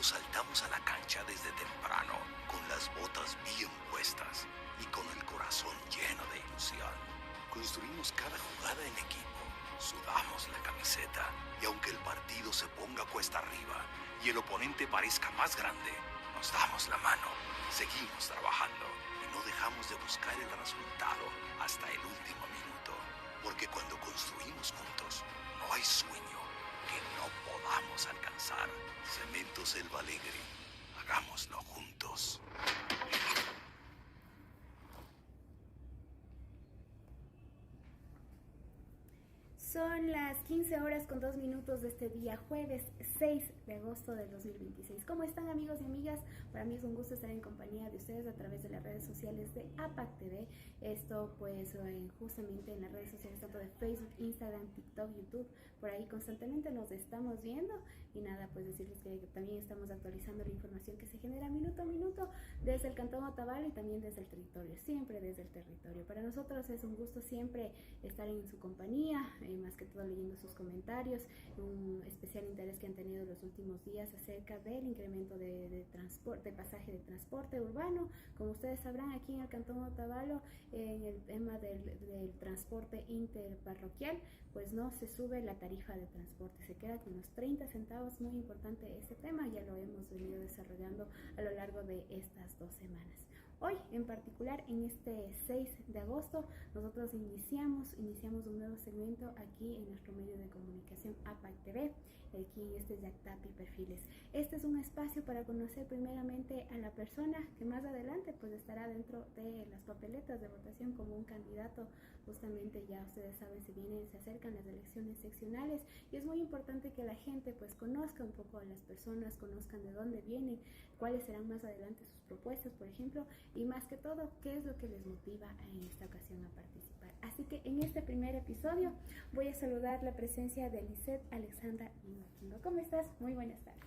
Todos saltamos a la cancha desde temprano, con las botas bien puestas y con el corazón lleno de ilusión. Construimos cada jugada en equipo, sudamos la camiseta y aunque el partido se ponga cuesta arriba y el oponente parezca más grande, nos damos la mano, seguimos trabajando y no dejamos de buscar el resultado hasta el último minuto. Porque cuando construimos juntos, no hay sueño que no podamos alcanzar. Cemento Selva Alegre, hagámoslo juntos. Son las 15 horas con 2 minutos de este día, jueves 6 de agosto del 2026. ¿Cómo están, amigos y amigas? Para mí es un gusto estar en compañía de ustedes a través de las redes sociales de APAC TV. Esto pues justamente en las redes sociales tanto de Facebook, Instagram, TikTok, YouTube. Por ahí constantemente nos estamos viendo y nada, pues decirles que también estamos actualizando la información que se genera minuto a minuto desde el Cantón Otavalo y también desde el territorio, siempre desde el territorio. Para nosotros es un gusto siempre estar en su compañía, más que todo leyendo sus comentarios, un especial interés que han tenido los últimos días acerca del incremento de transporte, de pasaje de transporte urbano. Como ustedes sabrán, aquí en el Cantón Otavalo, en el tema del transporte interparroquial, pues no se sube la tarifa de transporte, se queda con los 30 centavos, muy importante este tema, ya lo hemos venido desarrollando a lo largo de estas 2 semanas. Hoy, en particular, en este 6 de agosto, nosotros iniciamos un nuevo segmento aquí en nuestro medio de comunicación APAC TV, aquí en este Yactapi Perfiles. Este es un espacio para conocer primeramente a la persona que más adelante pues estará dentro de las papeletas de votación como un candidato. Justamente ya ustedes saben, se acercan las elecciones seccionales y es muy importante que la gente pues conozca un poco a las personas, conozcan de dónde vienen, cuáles serán más adelante sus propuestas, por ejemplo, y más que todo, qué es lo que les motiva en esta ocasión a participar. Así que en este primer episodio voy a saludar la presencia de Lisette Alexandra Inoquino. ¿Cómo estás? Muy buenas tardes.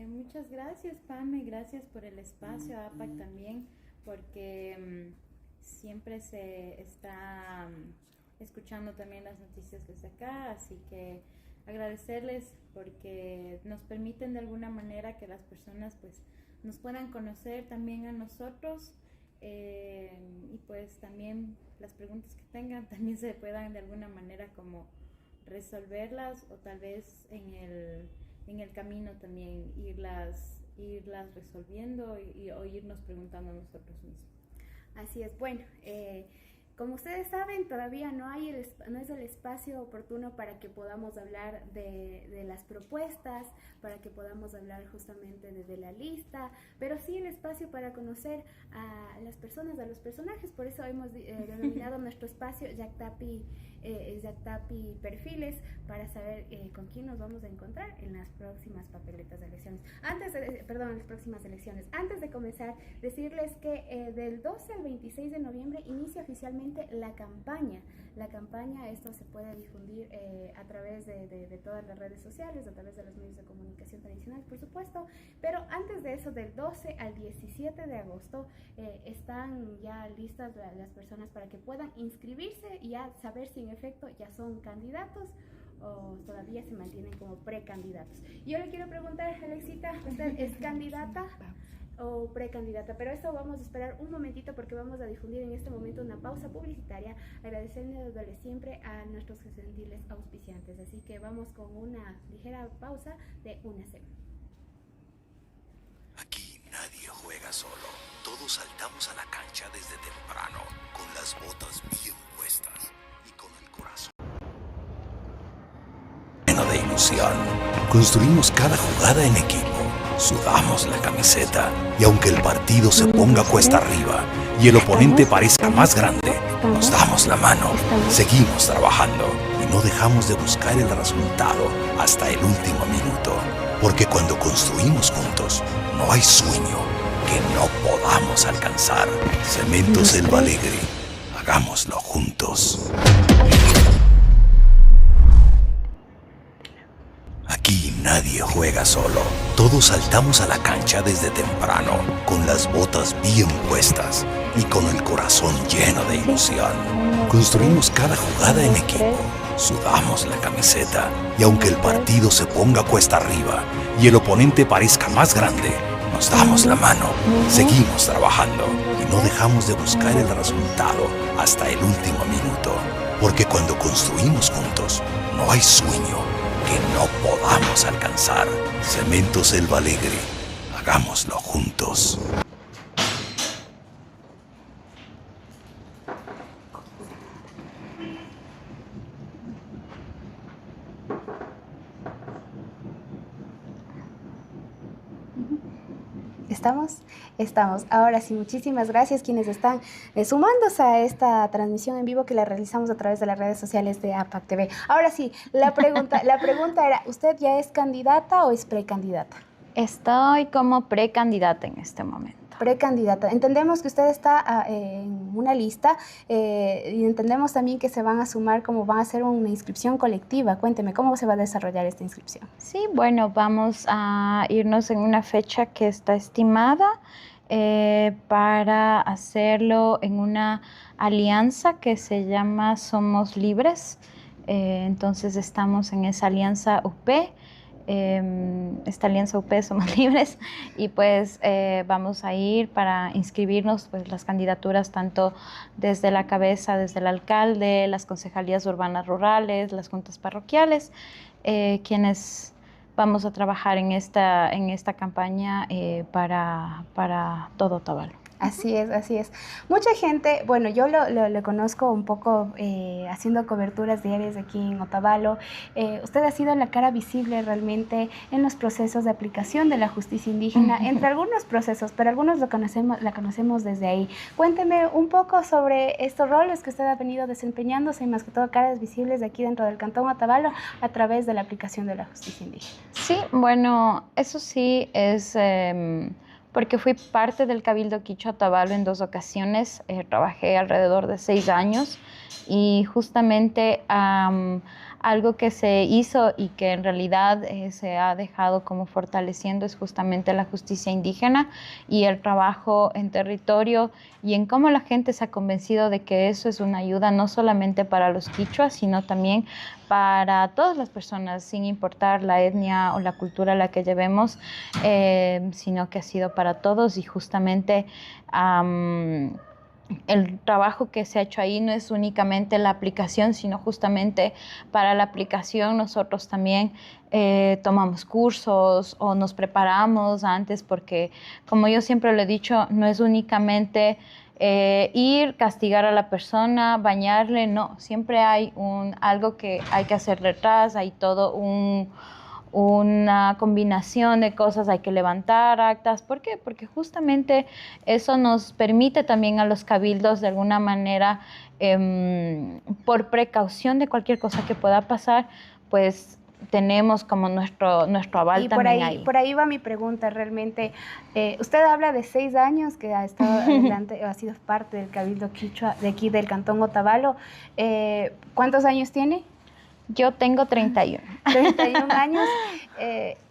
Muchas gracias, Pame, gracias por el espacio, APAC también, porque siempre se está escuchando también las noticias desde acá, así que agradecerles porque nos permiten de alguna manera que las personas pues nos puedan conocer también a nosotros, y pues también las preguntas que tengan también se puedan de alguna manera como resolverlas o tal vez en el camino también irlas resolviendo o irnos preguntando a nosotros mismos. Así es, bueno, como ustedes saben, todavía no es el espacio oportuno para que podamos hablar de las propuestas, para que podamos hablar justamente de la lista, pero sí el espacio para conocer a las personas, a los personajes. Por eso hemos denominado nuestro espacio Yactapi Perfiles, para saber con quién nos vamos a encontrar en las próximas papeletas de elecciones. En las próximas elecciones. Antes de comenzar, decirles que del 12 al 26 de noviembre inicia oficialmente la campaña. La campaña, esto se puede difundir a través de todas las redes sociales, a través de los medios de comunicación tradicionales, por supuesto, pero antes de eso, del 12 al 17 de agosto, están ya listas las personas para que puedan inscribirse y ya saber si en efecto ya son candidatos o todavía se mantienen como precandidatos. Yo le quiero preguntar, Alexita, ¿usted es candidata o precandidata? Pero esto vamos a esperar un momentito porque vamos a difundir en este momento una pausa publicitaria, agradeciéndole siempre a nuestros gentiles auspiciantes. Así que vamos con una ligera pausa de una semana. Aquí nadie juega solo. Todos saltamos a la cancha desde temprano, con las botas bien puestas y con el corazón lleno de ilusión. Construimos cada jugada en equipo, sudamos la camiseta y aunque el partido se ponga cuesta arriba y el oponente parezca más grande, nos damos la mano, seguimos trabajando y no dejamos de buscar el resultado hasta el último minuto. Porque cuando construimos juntos, no hay sueño que no podamos alcanzar. Cemento Selva Alegre, hagámoslo juntos. Aquí nadie juega solo. Todos saltamos a la cancha desde temprano, con las botas bien puestas y con el corazón lleno de ilusión. Construimos cada jugada en equipo, sudamos la camiseta y aunque el partido se ponga cuesta arriba y el oponente parezca más grande, nos damos la mano, seguimos trabajando y no dejamos de buscar el resultado hasta el último minuto. Porque cuando construimos juntos, no hay sueño que no podamos alcanzar. Cemento Selva Alegre, hagámoslo juntos. Estamos. Ahora sí, muchísimas gracias quienes están sumándose a esta transmisión en vivo que la realizamos a través de las redes sociales de APAC TV. Ahora sí, la pregunta era, ¿usted ya es candidata o es precandidata? Estoy como precandidata en este momento. Precandidata. Entendemos que usted está en una lista y entendemos también que se van a sumar, como van a hacer una inscripción colectiva. Cuénteme, ¿cómo se va a desarrollar esta inscripción? Sí, bueno, vamos a irnos en una fecha que está estimada para hacerlo en una alianza que se llama Somos Libres. Entonces estamos en esa alianza UP. Esta alianza UP Somos Libres y pues vamos a ir para inscribirnos pues las candidaturas tanto desde la cabeza, desde el alcalde, las concejalías urbanas rurales, las juntas parroquiales, quienes vamos a trabajar en esta campaña para todo Otavalo. Así es. Mucha gente, bueno, yo lo conozco un poco haciendo coberturas diarias aquí en Otavalo. Usted ha sido la cara visible realmente en los procesos de aplicación de la justicia indígena, entre algunos procesos, pero algunos la conocemos desde ahí. Cuénteme un poco sobre estos roles que usted ha venido desempeñándose y más que todo caras visibles de aquí dentro del Cantón Otavalo a través de la aplicación de la justicia indígena. Sí, bueno, eso sí es... porque fui parte del Cabildo Quichua Otavalo en 2 ocasiones, trabajé alrededor de 6 años y justamente algo que se hizo y que en realidad se ha dejado como fortaleciendo es justamente la justicia indígena y el trabajo en territorio y en cómo la gente se ha convencido de que eso es una ayuda no solamente para los quichuas, sino también para todas las personas, sin importar la etnia o la cultura a la que llevemos, sino que ha sido para todos y justamente el trabajo que se ha hecho ahí no es únicamente la aplicación, sino justamente para la aplicación nosotros también tomamos cursos o nos preparamos antes porque, como yo siempre lo he dicho, no es únicamente ir, castigar a la persona, bañarle, no, siempre hay algo que hay que hacer detrás, hay todo una combinación de cosas, hay que levantar actas. ¿Por qué? Porque justamente eso nos permite también a los cabildos de alguna manera, por precaución de cualquier cosa que pueda pasar, pues tenemos como nuestro aval también ahí. Por ahí va mi pregunta realmente. Usted habla de 6 años que ha estado adelante, ha sido parte del Cabildo Quichua de aquí del Cantón Otavalo. ¿Cuántos años tiene? Yo tengo 31. 31 años,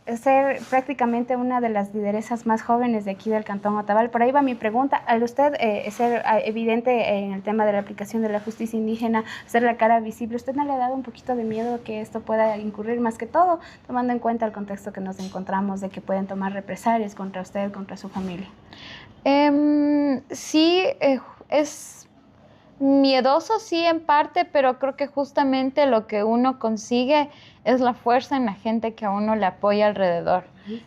ser prácticamente una de las lideresas más jóvenes de aquí del Cantón Otavalo. Por ahí va mi pregunta. Al usted ser evidente en el tema de la aplicación de la justicia indígena, ser la cara visible, ¿usted no le ha dado un poquito de miedo que esto pueda incurrir más que todo, tomando en cuenta el contexto que nos encontramos de que pueden tomar represalias contra usted, contra su familia? Sí, es... miedoso, sí, en parte, pero creo que justamente lo que uno consigue es la fuerza en la gente que a uno le apoya alrededor.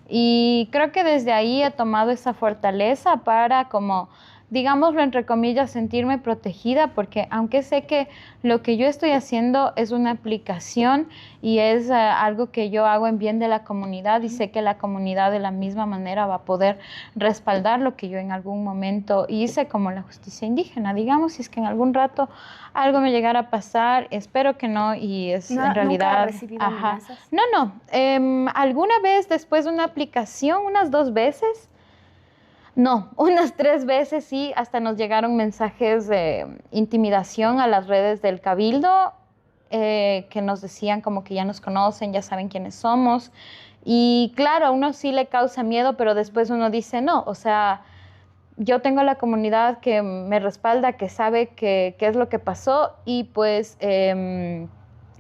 Y creo que desde ahí he tomado esa fortaleza para, como, digámoslo entre comillas, sentirme protegida, porque aunque sé que lo que yo estoy haciendo es una aplicación y es algo que yo hago en bien de la comunidad y sé que la comunidad de la misma manera va a poder respaldar lo que yo en algún momento hice como la justicia indígena. Digamos, si es que en algún rato algo me llegara a pasar, espero que no, y es en realidad... ¿Nunca ha recibido amenazas? No. Alguna vez después de una aplicación, unas 2 veces, no, unas 3 veces sí, hasta nos llegaron mensajes de intimidación a las redes del Cabildo que nos decían como que ya nos conocen, ya saben quiénes somos. Y claro, a uno sí le causa miedo, pero después uno dice no, o sea, yo tengo la comunidad que me respalda, que sabe qué es lo que pasó y pues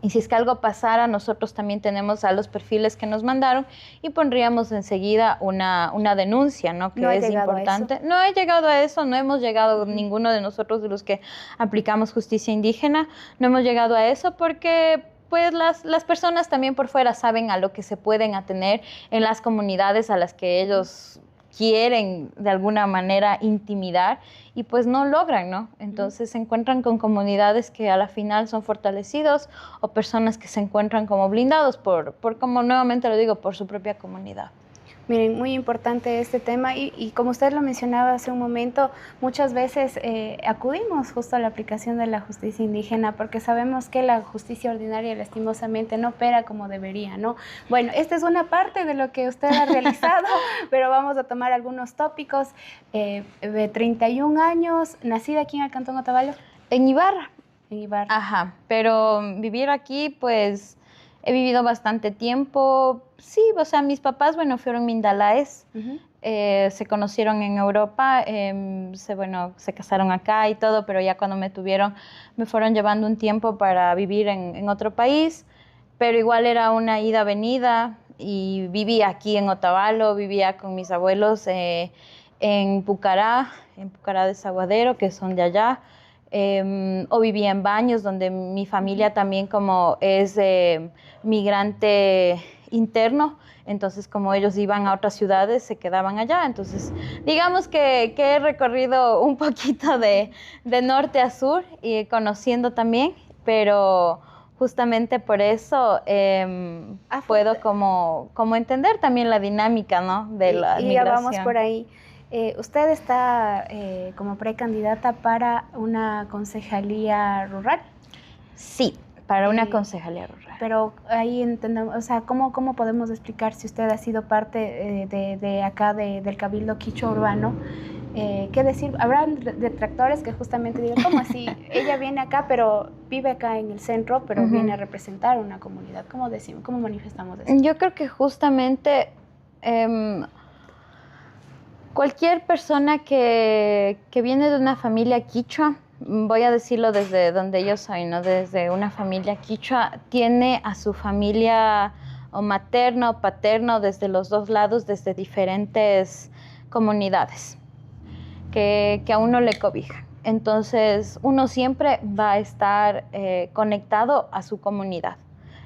Y si es que algo pasara, nosotros también tenemos a los perfiles que nos mandaron y pondríamos enseguida una denuncia, ¿no? Que ¿No es importante. No he llegado a eso, no hemos llegado, ninguno de nosotros de los que aplicamos justicia indígena, no hemos llegado a eso porque pues las personas también por fuera saben a lo que se pueden atener en las comunidades a las que ellos quieren de alguna manera intimidar y pues no logran, ¿no? Entonces se encuentran con comunidades que a la final son fortalecidos o personas que se encuentran como blindados por como nuevamente lo digo, por su propia comunidad. Miren, muy importante este tema y como usted lo mencionaba hace un momento, muchas veces acudimos justo a la aplicación de la justicia indígena porque sabemos que la justicia ordinaria lastimosamente no opera como debería, ¿no? Bueno, esta es una parte de lo que usted ha realizado, pero vamos a tomar algunos tópicos. De 31 años, nacida aquí en el Cantón Otavalo. En Ibarra. En Ibarra. Ajá, pero vivir aquí, pues... He vivido bastante tiempo, sí, o sea, mis papás, bueno, fueron mindalaes, se conocieron en Europa, se casaron acá y todo, pero ya cuando me tuvieron, me fueron llevando un tiempo para vivir en otro país, pero igual era una ida-venida y vivía aquí en Otavalo, vivía con mis abuelos en Pucará de Saguadero, que son de allá. O vivía en Baños, donde mi familia también como es migrante interno, entonces como ellos iban a otras ciudades, se quedaban allá. Entonces, digamos que he recorrido un poquito de norte a sur y conociendo también, pero justamente por eso puedo como entender también la dinámica, ¿no? De la migración. Y ya vamos por ahí. Usted está como precandidata para una concejalía rural. Sí, para una concejalía rural. Pero ahí entendemos, o sea, ¿cómo podemos explicar si usted ha sido parte de acá, del Cabildo Quichua Urbano? ¿Qué decir? Habrán detractores que justamente digan, ¿cómo así? Ella viene acá, pero vive acá en el centro, pero viene a representar una comunidad. ¿Cómo decimos? ¿Cómo manifestamos eso? Yo creo que justamente... cualquier persona que viene de una familia quichua, voy a decirlo desde donde yo soy, ¿no? Desde una familia quichua, tiene a su familia o materna o paterna desde los dos lados, desde diferentes comunidades que a uno le cobijan. Entonces, uno siempre va a estar conectado a su comunidad.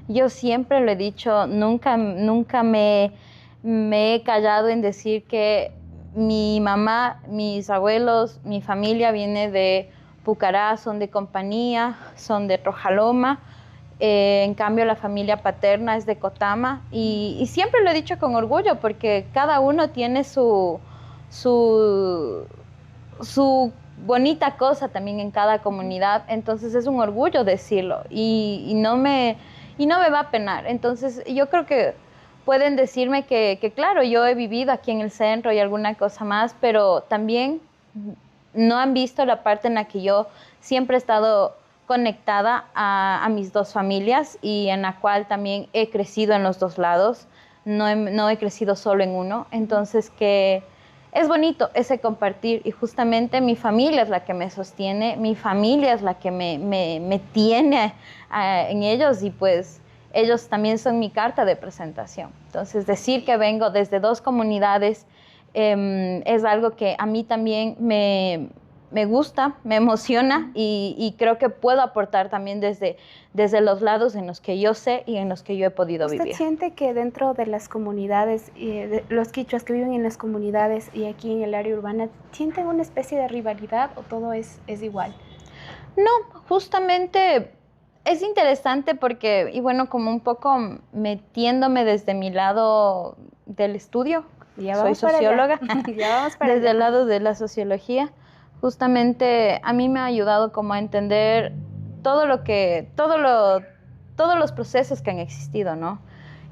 Yo siempre lo he dicho, nunca me he callado en decir que mi mamá, mis abuelos, mi familia viene de Pucará, son de Compañía, son de Trojaloma. En cambio, la familia paterna es de Cotama. Y siempre lo he dicho con orgullo porque cada uno tiene su bonita cosa también en cada comunidad. Entonces es un orgullo decirlo y no me va a penar. Entonces yo creo que pueden decirme que claro, yo he vivido aquí en el centro y alguna cosa más, pero también no han visto la parte en la que yo siempre he estado conectada a mis dos familias y en la cual también he crecido en los dos lados, no he crecido solo en uno. Entonces que es bonito ese compartir y justamente mi familia es la que me sostiene, mi familia es la que me tiene en ellos y pues ellos también son mi carta de presentación. Entonces, decir que vengo desde dos comunidades es algo que a mí también me gusta, me emociona y creo que puedo aportar también desde los lados en los que yo sé y en los que yo he podido vivir. ¿Usted siente que dentro de las comunidades, los quichuas que viven en las comunidades y aquí en el área urbana, sienten una especie de rivalidad o todo es igual? No, justamente... Es interesante porque, y bueno, como un poco metiéndome desde mi lado del estudio, soy socióloga, desde el lado de la sociología, justamente a mí me ha ayudado como a entender todos los procesos que han existido, ¿no?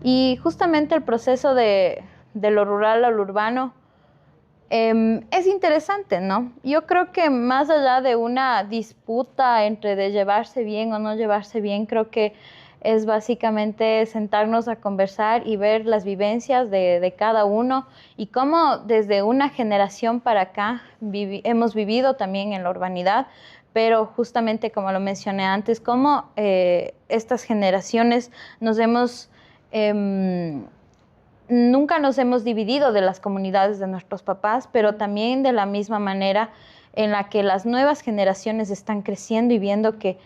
Y justamente el proceso de lo rural a lo urbano, es interesante, ¿no? Yo creo que más allá de una disputa entre de llevarse bien o no llevarse bien, creo que es básicamente sentarnos a conversar y ver las vivencias de cada uno y cómo desde una generación para acá hemos vivido también en la urbanidad, pero justamente como lo mencioné antes, como estas generaciones nunca nos hemos dividido de las comunidades de nuestros papás, pero también de la misma manera en la que las nuevas generaciones están creciendo y viendo que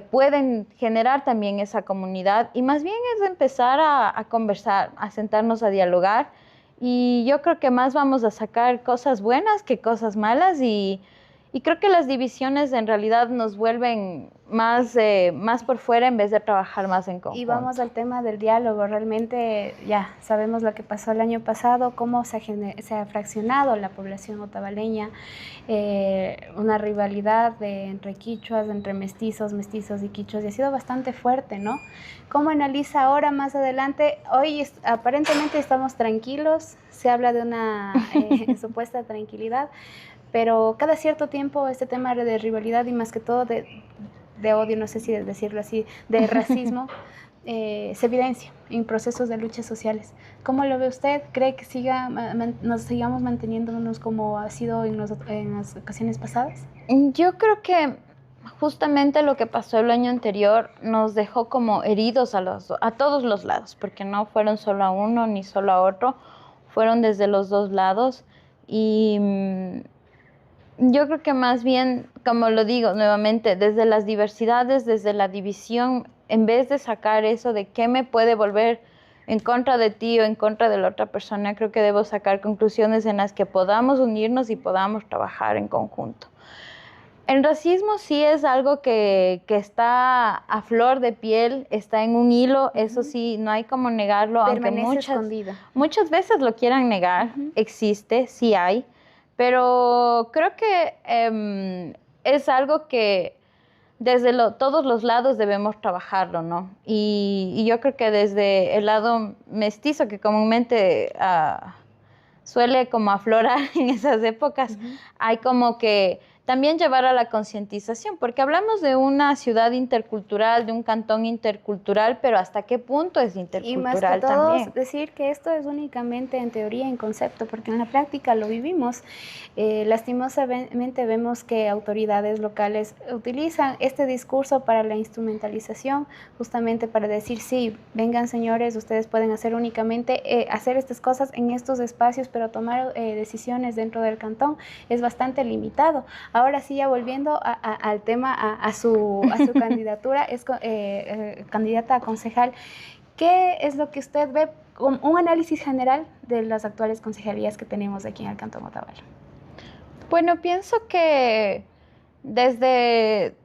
pueden generar también esa comunidad, y más bien es empezar a conversar, a sentarnos a dialogar, y yo creo que más vamos a sacar cosas buenas que cosas malas, y creo que las divisiones en realidad nos vuelven más por fuera en vez de trabajar más en conjunto. Y vamos al tema del diálogo. Realmente ya sabemos lo que pasó el año pasado, cómo se ha fraccionado la población otavaleña, una rivalidad entre quichuas, entre mestizos y quichuas, y ha sido bastante fuerte, ¿no? ¿Cómo analiza ahora, más adelante? Hoy aparentemente estamos tranquilos, se habla de una supuesta tranquilidad, pero cada cierto tiempo este tema de rivalidad y más que todo de odio, no sé si decirlo así, de racismo, se evidencia en procesos de luchas sociales. ¿Cómo lo ve usted? ¿Cree que nos sigamos manteniéndonos como ha sido en las ocasiones pasadas? Yo creo que justamente lo que pasó el año anterior nos dejó como heridos a todos los lados, porque no fueron solo a uno ni solo a otro, fueron desde los dos lados, y yo creo que más bien, como lo digo nuevamente, desde las diversidades, desde la división, en vez de sacar eso de qué me puede volver en contra de ti o en contra de la otra persona, creo que debo sacar conclusiones en las que podamos unirnos y podamos trabajar en conjunto. El racismo sí es algo que está a flor de piel, está en un hilo, eso sí, no hay como negarlo, Permanece aunque muchas veces lo quieran negar, existe, sí hay. Pero creo que es algo que desde todos los lados debemos trabajarlo, ¿no? Y yo creo que desde el lado mestizo, que comúnmente suele como aflorar en esas épocas, hay como que también llevar a la concientización, porque hablamos de una ciudad intercultural, de un cantón intercultural, pero ¿hasta qué punto es intercultural? Y más que todo, también decir que esto es únicamente en teoría, en concepto, porque en la práctica lo vivimos. Lastimosamente vemos que autoridades locales utilizan este discurso para la instrumentalización, justamente para decir, sí, vengan señores, ustedes pueden hacer únicamente, hacer estas cosas en estos espacios, pero tomar decisiones dentro del cantón es bastante limitado. Ahora sí, ya volviendo al tema, a su candidatura, es candidata a concejal. ¿Qué es lo que usted ve, un análisis general de las actuales concejalías que tenemos aquí en el Cantón Otavalo? Bueno, pienso que desde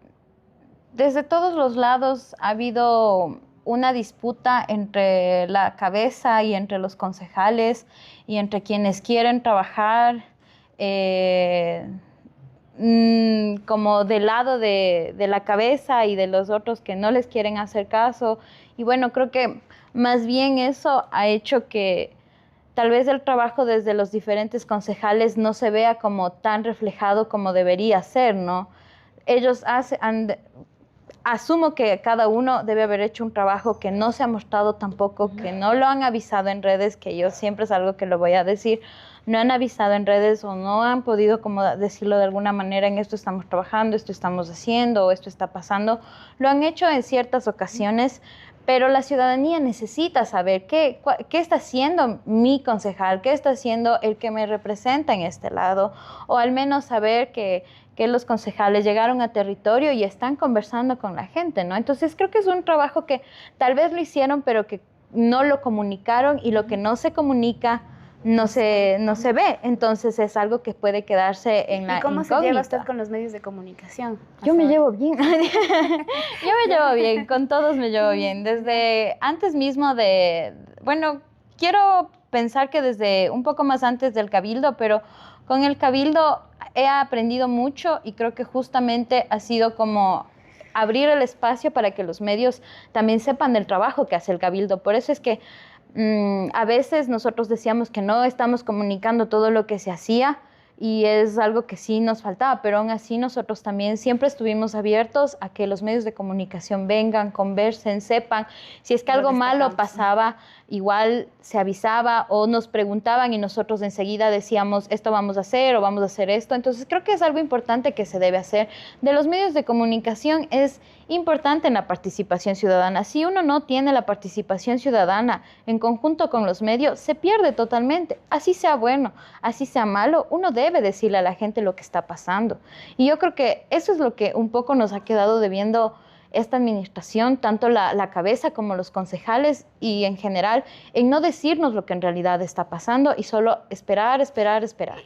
todos los lados ha habido una disputa entre la cabeza y entre los concejales y entre quienes quieren trabajar como del lado de la cabeza y de los otros que no les quieren hacer caso. Y bueno, creo que más bien eso ha hecho que tal vez el trabajo desde los diferentes concejales no se vea como tan reflejado como debería ser, ¿no? Ellos asumo que cada uno debe haber hecho un trabajo que no se ha mostrado tampoco, que no lo han avisado en redes, que yo siempre es algo que lo voy a decir, no han avisado en redes o no han podido como decirlo de alguna manera, en esto estamos trabajando, esto estamos haciendo o esto está pasando. Lo han hecho en ciertas ocasiones, pero la ciudadanía necesita saber qué está haciendo mi concejal, qué está haciendo el que me representa en este lado, o al menos saber que los concejales llegaron a territorio y están conversando con la gente, ¿no? Entonces creo que es un trabajo que tal vez lo hicieron, pero que no lo comunicaron, y lo que no se comunica no se ve. Entonces es algo que puede quedarse en la incógnita. ¿Y cómo se lleva usted con los medios de comunicación? Yo me llevo bien. Yo me llevo bien, con todos me llevo bien. Desde antes mismo bueno, quiero pensar que desde un poco más antes del Cabildo, pero con el Cabildo he aprendido mucho, y creo que justamente ha sido como abrir el espacio para que los medios también sepan del trabajo que hace el Cabildo. Por eso es que a veces nosotros decíamos que no estamos comunicando todo lo que se hacía, y es algo que sí nos faltaba, pero aún así nosotros también siempre estuvimos abiertos a que los medios de comunicación vengan, conversen, sepan. Si es que algo malo pasaba, igual se avisaba o nos preguntaban y nosotros enseguida decíamos, esto vamos a hacer o vamos a hacer esto. Entonces creo que es algo importante que se debe hacer. De los medios de comunicación es importante en la participación ciudadana. Si uno no tiene la participación ciudadana en conjunto con los medios, se pierde totalmente. Así sea bueno, así sea malo, uno debe decirle a la gente lo que está pasando. Y yo creo que eso es lo que un poco nos ha quedado debiendo esta administración, tanto la cabeza como los concejales y en general, en no decirnos lo que en realidad está pasando y solo esperar.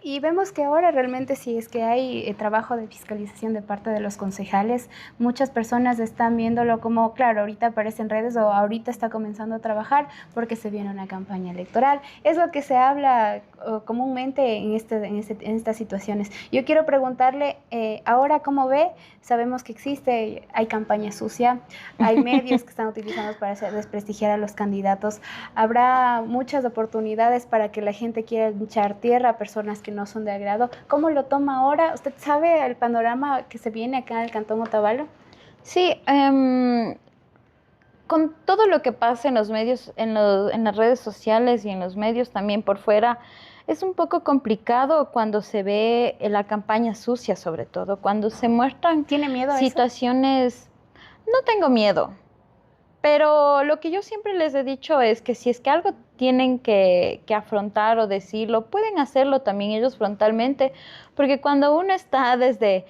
Y vemos que ahora realmente si es que hay trabajo de fiscalización de parte de los concejales, muchas personas están viéndolo como, claro, ahorita aparece en redes o ahorita está comenzando a trabajar porque se viene una campaña electoral. Es lo que se habla comúnmente en estas situaciones. Yo quiero preguntarle, ahora cómo ve, sabemos que hay campaña sucia, hay medios que están utilizados para desprestigiar a los candidatos. Habrá muchas oportunidades para que la gente quiera echar tierra a personas que no son de agrado. ¿Cómo lo toma ahora? ¿Usted sabe el panorama que se viene acá en el Cantón Otavalo? Sí, con todo lo que pasa en los medios, en las redes sociales y en los medios también por fuera, es un poco complicado cuando se ve la campaña sucia, sobre todo, cuando se muestran ¿Tiene miedo a situaciones. No tengo miedo, pero lo que yo siempre les he dicho es que si es que algo tienen que afrontar o decirlo, pueden hacerlo también ellos frontalmente, porque cuando uno está desde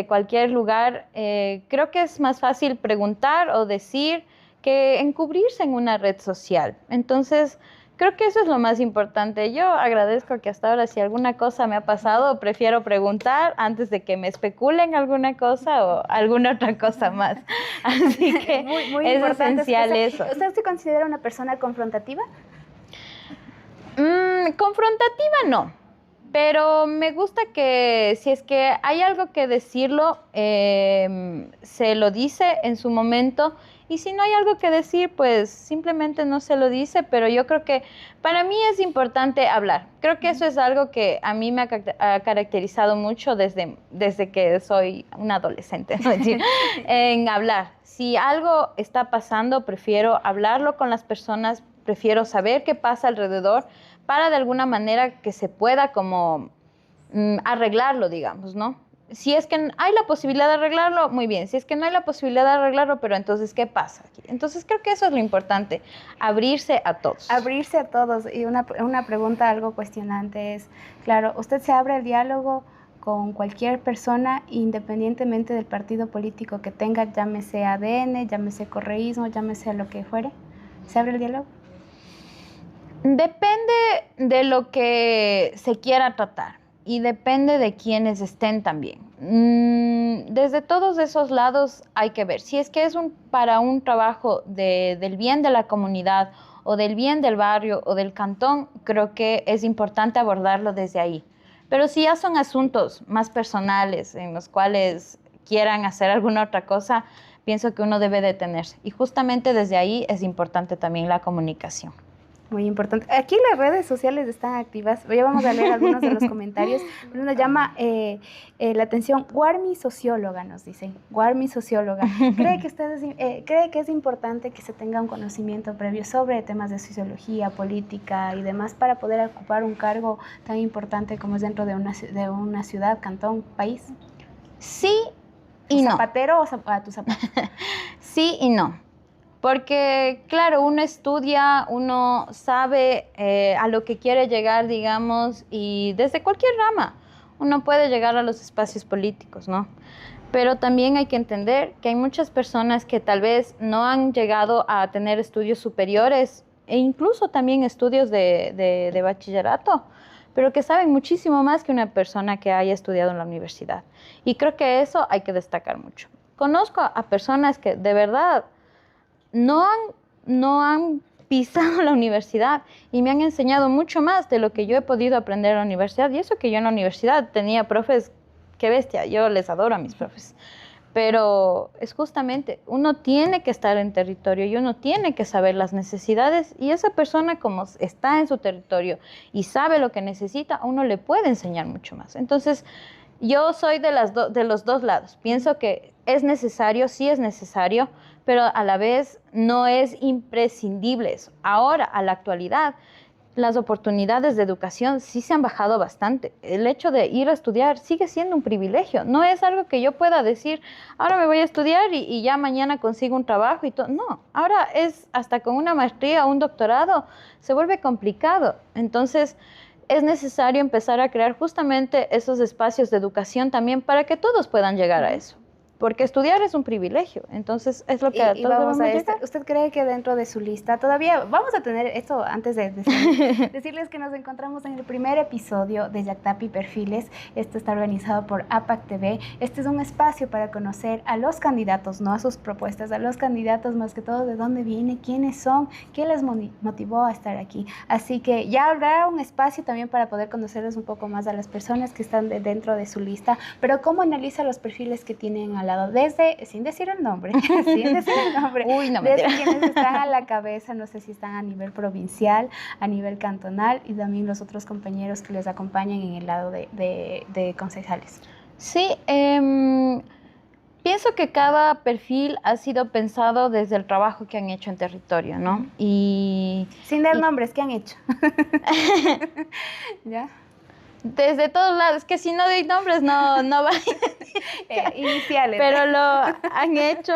cualquier lugar, creo que es más fácil preguntar o decir que encubrirse en una red social. Entonces, creo que eso es lo más importante. Yo agradezco que hasta ahora si alguna cosa me ha pasado, prefiero preguntar antes de que me especulen alguna cosa o alguna otra cosa más. Así que muy es importante esencial eso. ¿Usted se considera una persona confrontativa? Confrontativa no, pero me gusta que si es que hay algo que decirlo, se lo dice en su momento. Y si no hay algo que decir, pues simplemente no se lo dice, pero yo creo que para mí es importante hablar. Creo que eso es algo que a mí me ha caracterizado mucho desde que soy una adolescente, ¿no? En hablar. Si algo está pasando, prefiero hablarlo con las personas, prefiero saber qué pasa alrededor para de alguna manera que se pueda como arreglarlo, digamos, ¿no? Si es que hay la posibilidad de arreglarlo, muy bien. Si es que no hay la posibilidad de arreglarlo, pero entonces, ¿qué pasa aquí? Entonces, creo que eso es lo importante, abrirse a todos. Abrirse a todos. Y una pregunta algo cuestionante es, claro, ¿usted se abre al diálogo con cualquier persona, independientemente del partido político que tenga, llámese ADN, llámese correísmo, llámese lo que fuere? ¿Se abre el diálogo? Depende de lo que se quiera tratar. Y depende de quienes estén también. Desde todos esos lados hay que ver. Si es que es para un trabajo del bien de la comunidad o del bien del barrio o del cantón, creo que es importante abordarlo desde ahí. Pero si ya son asuntos más personales en los cuales quieran hacer alguna otra cosa, pienso que uno debe detenerse. Y justamente desde ahí es importante también la comunicación. Muy importante. Aquí las redes sociales están activas. Ya vamos a leer algunos de los comentarios. Uno nos llama la atención. Guarmi socióloga, nos dicen. Guarmi socióloga. ¿Cree que es importante que se tenga un conocimiento previo sobre temas de sociología, política y demás para poder ocupar un cargo tan importante como es dentro de una ciudad, cantón, país? Sí y no. ¿Zapatero o a tu zapato? Sí y no. Porque, claro, uno estudia, uno sabe a lo que quiere llegar, digamos, y desde cualquier rama uno puede llegar a los espacios políticos, ¿no? Pero también hay que entender que hay muchas personas que tal vez no han llegado a tener estudios superiores e incluso también estudios de bachillerato, pero que saben muchísimo más que una persona que haya estudiado en la universidad. Y creo que eso hay que destacar mucho. Conozco a personas que de verdad no han pisado la universidad y me han enseñado mucho más de lo que yo he podido aprender en la universidad. Y eso que yo en la universidad tenía profes, qué bestia, yo les adoro a mis profes. pero es justamente, uno tiene que estar en territorio y uno tiene que saber las necesidades, y esa persona, como está en su territorio y sabe lo que necesita, a uno le puede enseñar mucho más. Entonces, yo soy de los dos lados. Pienso que es necesario, sí es necesario, pero a la vez no es imprescindible eso. Ahora, a la actualidad, las oportunidades de educación sí se han bajado bastante. El hecho de ir a estudiar sigue siendo un privilegio. No es algo que yo pueda decir, ahora me voy a estudiar y ya mañana consigo un trabajo y todo. No, ahora es hasta con una maestría o un doctorado se vuelve complicado. Entonces, es necesario empezar a crear justamente esos espacios de educación también para que todos puedan llegar a eso. Porque estudiar es un privilegio, entonces es lo que a todos vamos a llegar. ¿Usted cree que dentro de su lista todavía vamos a tener esto antes de decirles que nos encontramos en el primer episodio de Yactapi Perfiles? Esto está organizado por APAC TV. Este es un espacio para conocer a los candidatos, no a sus propuestas, a los candidatos, más que todo de dónde viene, quiénes son, qué les motivó a estar aquí. Así que ya habrá un espacio también para poder conocerles un poco más a las personas que están dentro de su lista, pero cómo analiza los perfiles que tienen al lado, desde, sin decir el nombre, Uy, no, desde quienes están a la cabeza, no sé si están a nivel provincial, a nivel cantonal, y también los otros compañeros que les acompañan en el lado de concejales. Sí, pienso que cada perfil ha sido pensado desde el trabajo que han hecho en territorio, ¿no? Sin dar nombres, ¿qué han hecho? ¿Ya? Desde todos lados, es que si no doy nombres no va. Iniciales. Pero lo han hecho.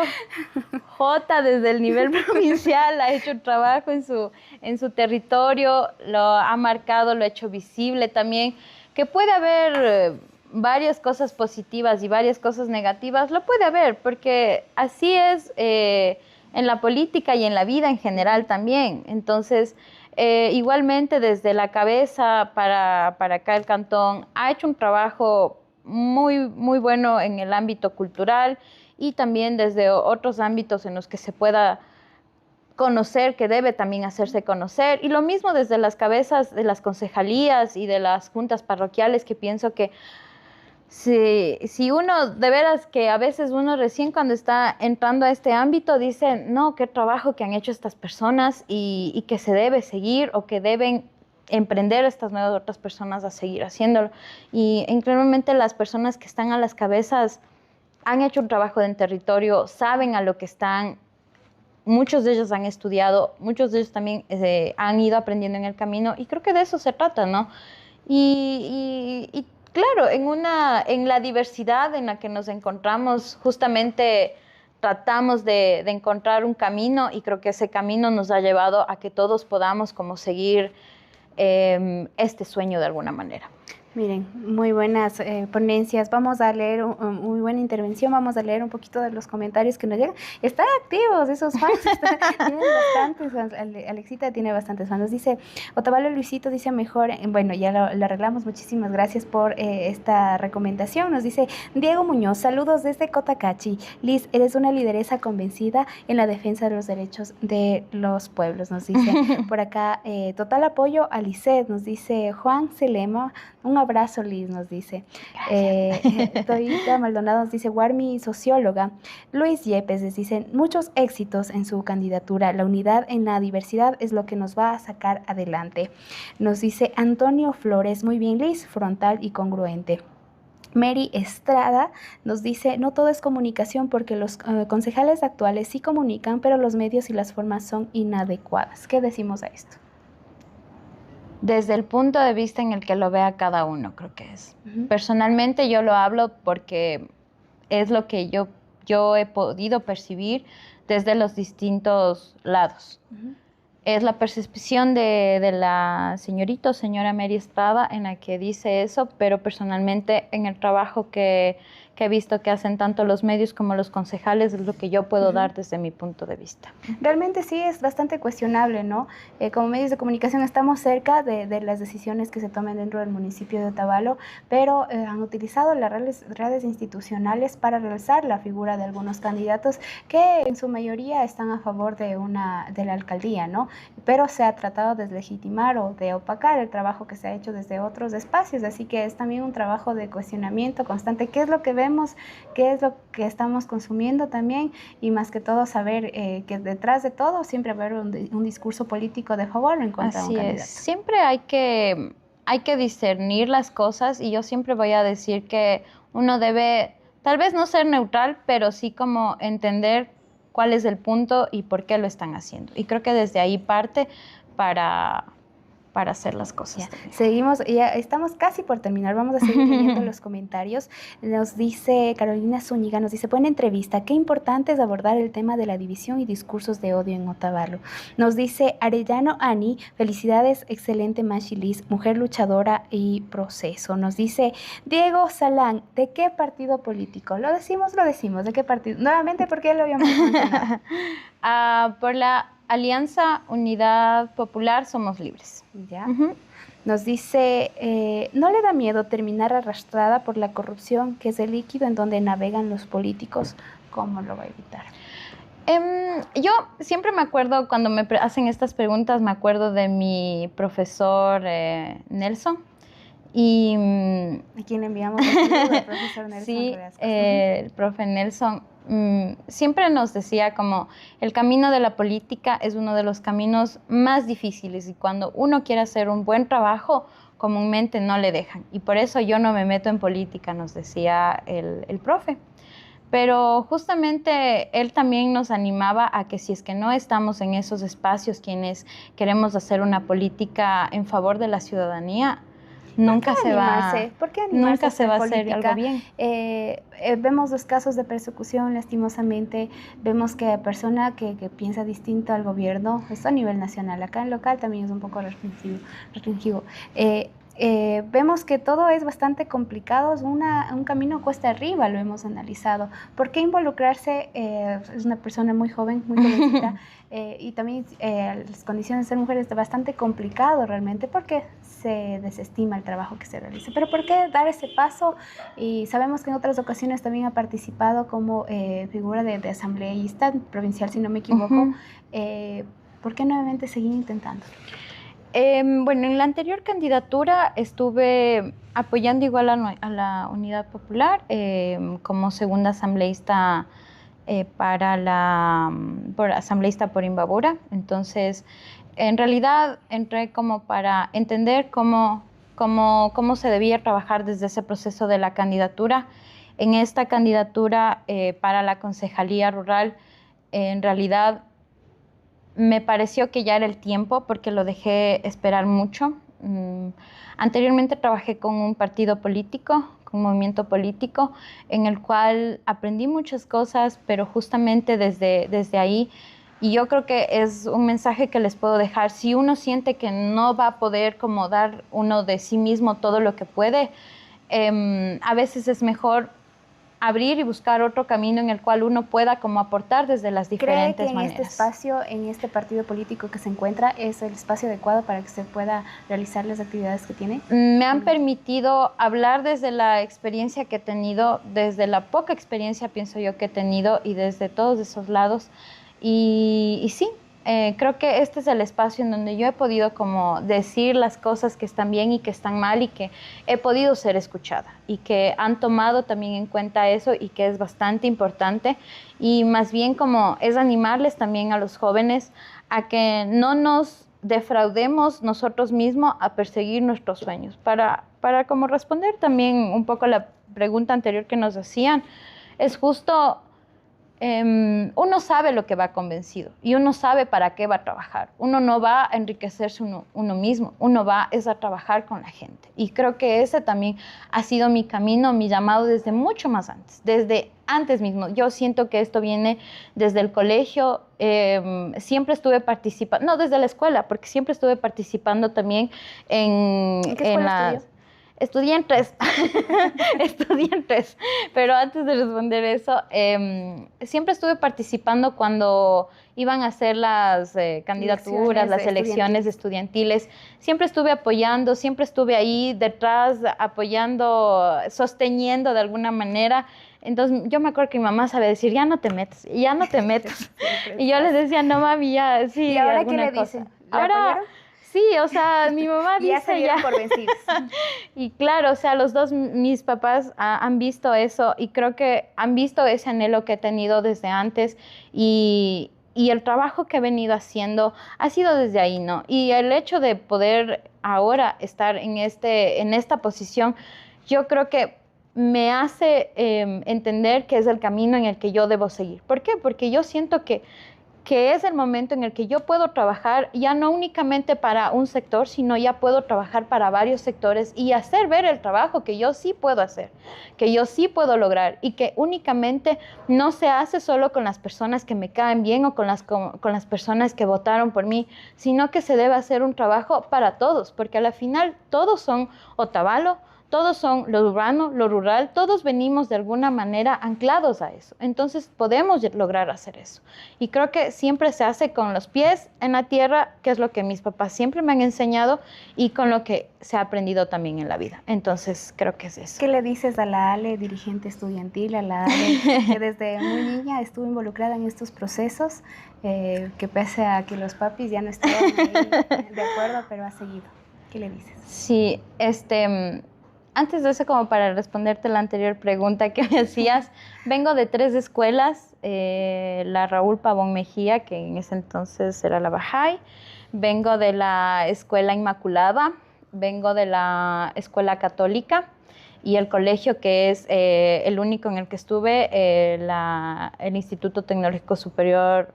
J desde el nivel provincial ha hecho un trabajo en su territorio, lo ha marcado, lo ha hecho visible también, que puede haber varias cosas positivas y varias cosas negativas, lo puede haber, porque así es en la política y en la vida en general también. Entonces, igualmente desde la cabeza para acá el cantón ha hecho un trabajo muy, muy bueno en el ámbito cultural y también desde otros ámbitos en los que se pueda conocer, que debe también hacerse conocer. Y lo mismo desde las cabezas de las concejalías y de las juntas parroquiales, que pienso que si uno, de veras que a veces uno recién cuando está entrando a este ámbito dice, no, qué trabajo que han hecho estas personas y que se debe seguir o que deben emprender estas nuevas otras personas a seguir haciéndolo. Y increíblemente las personas que están a las cabezas han hecho un trabajo en territorio, saben a lo que están, muchos de ellos han estudiado, muchos de ellos también han ido aprendiendo en el camino y creo que de eso se trata, ¿no? Y claro, en la diversidad en la que nos encontramos, justamente tratamos de encontrar un camino y creo que ese camino nos ha llevado a que todos podamos como seguir este sueño de alguna manera. Miren, muy buenas ponencias. Vamos a leer muy buena intervención. Vamos a leer un poquito de los comentarios que nos llegan. Están activos esos fans. Tienen bastantes fans. Alexita tiene bastantes fans. Nos dice, Otavalo Luisito dice mejor. Bueno, ya lo arreglamos. Muchísimas gracias por esta recomendación. Nos dice Diego Muñoz, saludos desde Cotacachi. Liz, eres una lideresa convencida en la defensa de los derechos de los pueblos. Nos dice por acá, total apoyo a Lizeth. Nos dice Juan Selema. Un abrazo, Liz, nos dice. Toita Maldonado nos dice, Warmi, socióloga. Luis Yepes les dice, muchos éxitos en su candidatura. La unidad en la diversidad es lo que nos va a sacar adelante. Nos dice Antonio Flores, muy bien, Liz, frontal y congruente. Mary Estrada nos dice, no todo es comunicación porque los concejales actuales sí comunican, pero los medios y las formas son inadecuadas. ¿Qué decimos a esto? Desde el punto de vista en el que lo vea cada uno, creo que es. Personalmente yo lo hablo porque es lo que yo he podido percibir desde los distintos lados. Es la percepción de la señora Mary Estrada en la que dice eso, pero personalmente en el trabajo que he visto que hacen tanto los medios como los concejales es lo que yo puedo dar desde mi punto de vista. Realmente sí es bastante cuestionable, ¿no? Como medios de comunicación estamos cerca de las decisiones que se tomen dentro del municipio de Otavalo, pero han utilizado las redes institucionales para realzar la figura de algunos candidatos que en su mayoría están a favor de la alcaldía, ¿no? Pero se ha tratado de deslegitimar o de opacar el trabajo que se ha hecho desde otros espacios, así que es también un trabajo de cuestionamiento constante. ¿Qué es lo que vemos recordemos qué es lo que estamos consumiendo también y más que todo saber que detrás de todo siempre va a haber un discurso político de favor o en contra de un candidato. Siempre hay que discernir las cosas y yo siempre voy a decir que uno debe, tal vez no ser neutral, pero sí como entender cuál es el punto y por qué lo están haciendo. Y creo que desde ahí parte para hacer las cosas. Seguimos, ya estamos casi por terminar, vamos a seguir leyendo los comentarios. Nos dice Carolina Zúñiga, nos dice, buena entrevista, qué importante es abordar el tema de la división y discursos de odio en Otavalo. Nos dice Arellano Ani, felicidades, excelente Machilis, mujer luchadora y proceso. Nos dice Diego Salán, ¿de qué partido político? Lo decimos, ¿de qué partido? Nuevamente, ¿por qué lo habíamos mencionado? Por la Alianza Unidad Popular Somos Libres. ¿Ya? Nos dice, ¿no le da miedo terminar arrastrada por la corrupción, que es el líquido en donde navegan los políticos? ¿Cómo lo va a evitar? Yo siempre me acuerdo, cuando me hacen estas preguntas, me acuerdo de mi profesor Nelson. Y, ¿a quién le enviamos el saludo al profesor Nelson? Sí, el profe Nelson siempre nos decía como el camino de la política es uno de los caminos más difíciles y cuando uno quiere hacer un buen trabajo, comúnmente no le dejan. Y por eso yo no me meto en política, nos decía el profe. Pero justamente él también nos animaba a que si es que no estamos en esos espacios quienes queremos hacer una política en favor de la ciudadanía, nunca se va a hacer algo bien. Vemos los casos de persecución, lastimosamente, vemos que la persona que piensa distinto al gobierno, esto a nivel nacional, acá en local también es un poco restringido. Vemos que todo es bastante complicado, es un camino cuesta arriba, lo hemos analizado. ¿Por qué involucrarse? Es una persona muy joven, muy jovencita, y también las condiciones de ser mujer es bastante complicado realmente porque se desestima el trabajo que se realiza. Pero ¿por qué dar ese paso? Y sabemos que en otras ocasiones también ha participado como figura de asambleísta provincial, si no me equivoco. ¿Por qué nuevamente seguir intentando? Bueno, en la anterior candidatura estuve apoyando igual a la Unidad Popular como segunda asambleísta asambleísta por Imbabura. Entonces, en realidad entré como para entender cómo se debía trabajar desde ese proceso de la candidatura. En esta candidatura para la Concejalía Rural, en realidad me pareció que ya era el tiempo porque lo dejé esperar mucho. Anteriormente trabajé con un partido político, con un movimiento político, en el cual aprendí muchas cosas, pero justamente desde ahí, y yo creo que es un mensaje que les puedo dejar, si uno siente que no va a poder como dar uno de sí mismo todo lo que puede, a veces es mejor abrir y buscar otro camino en el cual uno pueda como aportar desde las diferentes maneras. ¿Cree que en este espacio, en este partido político que se encuentra, es el espacio adecuado para que se pueda realizar las actividades que tiene? Me han permitido hablar desde la experiencia que he tenido, desde la poca experiencia pienso yo que he tenido y desde todos esos lados. Y sí, creo que este es el espacio en donde yo he podido como decir las cosas que están bien y que están mal y que he podido ser escuchada y que han tomado también en cuenta eso y que es bastante importante y más bien como es animarles también a los jóvenes a que no nos defraudemos nosotros mismos a perseguir nuestros sueños. Para como responder también un poco la pregunta anterior que nos hacían, es justo... uno sabe lo que va convencido y uno sabe para qué va a trabajar. Uno no va a enriquecerse uno mismo, uno va es a trabajar con la gente. Y creo que ese también ha sido mi camino, mi llamado desde mucho más antes, desde antes mismo. Yo siento que esto viene desde el colegio, siempre estuve participando, no desde la escuela, porque siempre estuve participando también ¿En qué escuela estudió? Estudié en 3, pero antes de responder eso, siempre estuve participando cuando iban a hacer las candidaturas, las elecciones estudiantiles. Siempre estuve apoyando, siempre estuve ahí detrás, apoyando, sosteniendo de alguna manera. Entonces yo me acuerdo que mi mamá sabe decir, ya no te metas. Y yo les decía, no mami, ya, sí. ¿Y ahora qué le dicen? Ahora... Sí, o sea, mi mamá Y ya se dice dieron ya. por vencidos. Y claro, o sea, los dos, mis papás han visto eso y creo que han visto ese anhelo que he tenido desde antes y el trabajo que he venido haciendo ha sido desde ahí, ¿no? Y el hecho de poder ahora estar en esta posición, yo creo que me hace entender que es el camino en el que yo debo seguir. ¿Por qué? Porque yo siento que es el momento en el que yo puedo trabajar ya no únicamente para un sector, sino ya puedo trabajar para varios sectores y hacer ver el trabajo que yo sí puedo hacer, que yo sí puedo lograr y que únicamente no se hace solo con las personas que me caen bien o con las personas que votaron por mí, sino que se debe hacer un trabajo para todos, porque a la final todos son Otavalo, todos son lo urbano, lo rural, todos venimos de alguna manera anclados a eso. Entonces podemos lograr hacer eso. Y creo que siempre se hace con los pies en la tierra, que es lo que mis papás siempre me han enseñado y con lo que se ha aprendido también en la vida. Entonces creo que es eso. ¿Qué le dices a la Ale, dirigente estudiantil, a la Ale que desde muy niña estuvo involucrada en estos procesos, que pese a que los papis ya no estaban ahí de acuerdo, pero ha seguido? ¿Qué le dices? Sí, antes de eso, como para responderte la anterior pregunta que me hacías, vengo de 3 escuelas, la Raúl Pavón Mejía, que en ese entonces era la Bahá'í, vengo de la Escuela Inmaculada, vengo de la Escuela Católica y el colegio que es el único en el que estuve, el Instituto Tecnológico Superior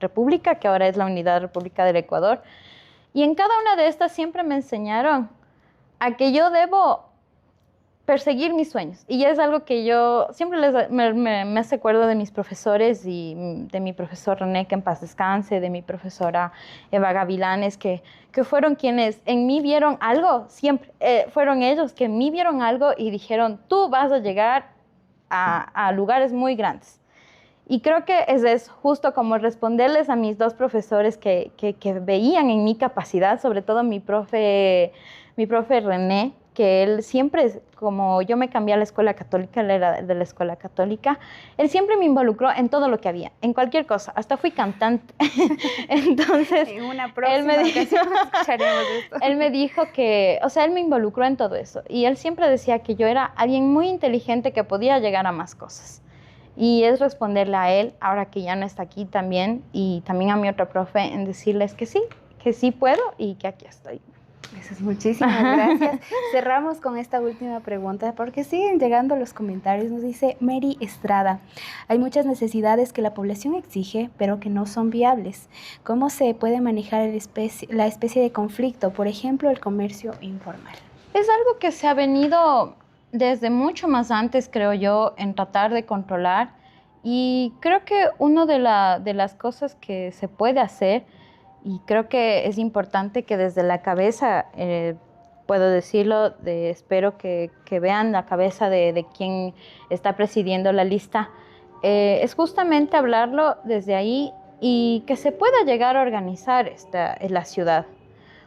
República, que ahora es la Unidad República del Ecuador. Y en cada una de estas siempre me enseñaron a que yo debo perseguir mis sueños. Y es algo que yo siempre me hace acuerdo de mis profesores y de mi profesor René, que en paz descanse, de mi profesora Eva Gavilanes, que fueron quienes en mí vieron algo, siempre fueron ellos que en mí vieron algo y dijeron, tú vas a llegar a lugares muy grandes. Y creo que es justo como responderles a mis 2 profesores que veían en mi capacidad, sobre todo mi profe René, que él siempre, como yo me cambié a la escuela católica, él era de la escuela católica, él siempre me involucró en todo lo que había, en cualquier cosa, hasta fui cantante. Entonces, En una próxima ocasión escucharemos esto. Él me dijo que, o sea, él me involucró en todo eso y él siempre decía que yo era alguien muy inteligente que podía llegar a más cosas. Y es responderle a él, ahora que ya no está aquí también, y también a mi otra profe, en decirles que sí puedo y que aquí estoy. Muchísimas gracias. Cerramos con esta última pregunta porque siguen llegando los comentarios. Nos dice Mary Estrada: hay muchas necesidades que la población exige pero que no son viables. ¿Cómo se puede manejar la especie de conflicto? Por ejemplo, el comercio informal. Es algo que se ha venido desde mucho más antes, creo yo, en tratar de controlar, y creo que una de las cosas que se puede hacer, y creo que es importante que desde la cabeza, puedo decirlo, espero que vean la cabeza de quien está presidiendo la lista, es justamente hablarlo desde ahí y que se pueda llegar a organizar en la ciudad.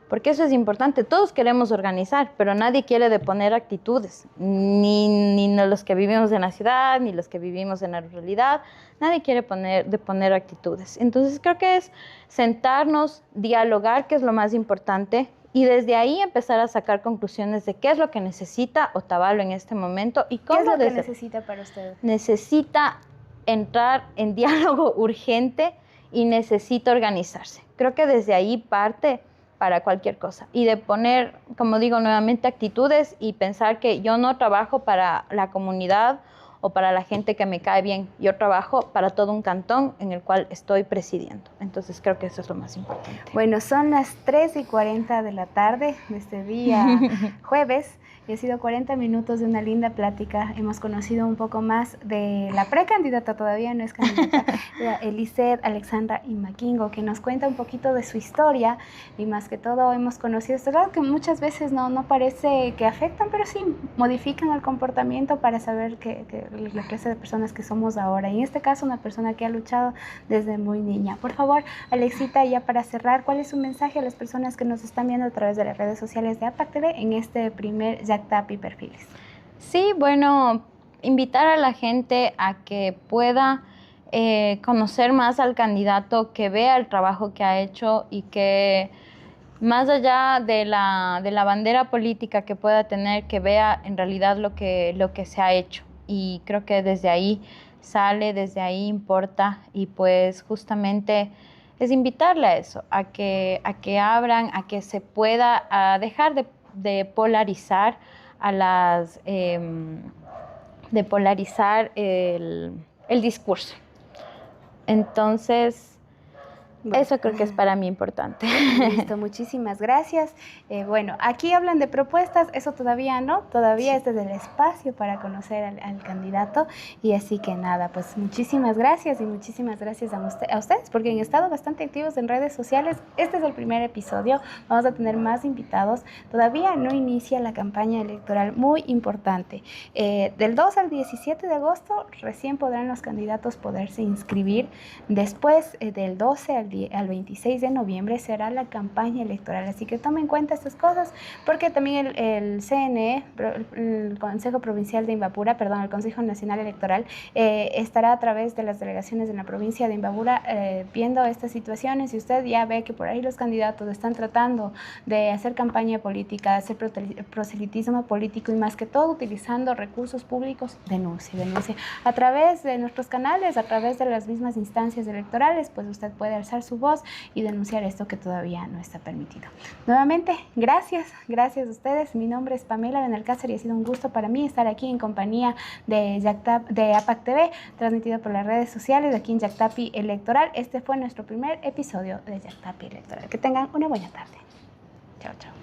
Porque eso es importante. Todos queremos organizar, pero nadie quiere deponer actitudes. Ni los que vivimos en la ciudad, ni los que vivimos en la ruralidad. Nadie quiere deponer actitudes. Entonces creo que es sentarnos, dialogar, que es lo más importante, y desde ahí empezar a sacar conclusiones de qué es lo que necesita Otavalo en este momento y cómo. ¿Qué es lo que necesita para usted? Necesita entrar en diálogo urgente y necesita organizarse. Creo que desde ahí parte para cualquier cosa, y de poner, como digo nuevamente, actitudes y pensar que yo no trabajo para la comunidad o para la gente que me cae bien, yo trabajo para todo un cantón en el cual estoy presidiendo. Entonces creo que eso es lo más importante. Bueno, son las 3:40 de la tarde de este día jueves. Y ha sido 40 minutos de una linda plática. Hemos conocido un poco más de la precandidata, todavía no es candidata, Elizeth Alexandra Imaquingo, que nos cuenta un poquito de su historia, y más que todo hemos conocido esto, claro que muchas veces no parece que afectan, pero sí modifican el comportamiento para saber la clase de personas que somos ahora. Y en este caso, una persona que ha luchado desde muy niña. Por favor, Alexita, ya para cerrar, ¿cuál es su mensaje a las personas que nos están viendo a través de las redes sociales de APAC TV en este primer Yactap y Perfiles? Sí, bueno, invitar a la gente a que pueda conocer más al candidato, que vea el trabajo que ha hecho y que más allá de la bandera política que pueda tener, que vea en realidad lo que se ha hecho. Y creo que desde ahí sale, desde ahí importa, y pues justamente es invitarle a eso, a que abran, a que se pueda a dejar de polarizar de polarizar el discurso. Entonces, bueno, eso creo que es para mí importante. Listo, muchísimas gracias. Bueno, aquí hablan de propuestas, eso todavía no, todavía este es el espacio para conocer al candidato, y así que nada, pues muchísimas gracias, y muchísimas gracias a ustedes, porque han estado bastante activos en redes sociales. Este es el primer episodio, vamos a tener más invitados, todavía no inicia la campaña electoral muy importante. Del 2 al 17 de agosto recién podrán los candidatos poderse inscribir, después del 12 al 26 de noviembre será la campaña electoral, así que tomen en cuenta estas cosas, porque también el CNE, el Consejo Provincial de Imbabura, el Consejo Nacional Electoral, estará a través de las delegaciones en la provincia de Imbabura viendo estas situaciones. Y usted ya ve que por ahí los candidatos están tratando de hacer campaña política, de hacer proselitismo político, y más que todo utilizando recursos públicos, denuncie a través de nuestros canales, a través de las mismas instancias electorales, pues usted puede alzar su voz y denunciar esto que todavía no está permitido. Nuevamente, gracias a ustedes. Mi nombre es Pamela Benalcázar y ha sido un gusto para mí estar aquí en compañía de APAC TV, transmitido por las redes sociales aquí en Yactapi Electoral. Este fue nuestro primer episodio de Yactapi Electoral. Que tengan una buena tarde. Chao, chao.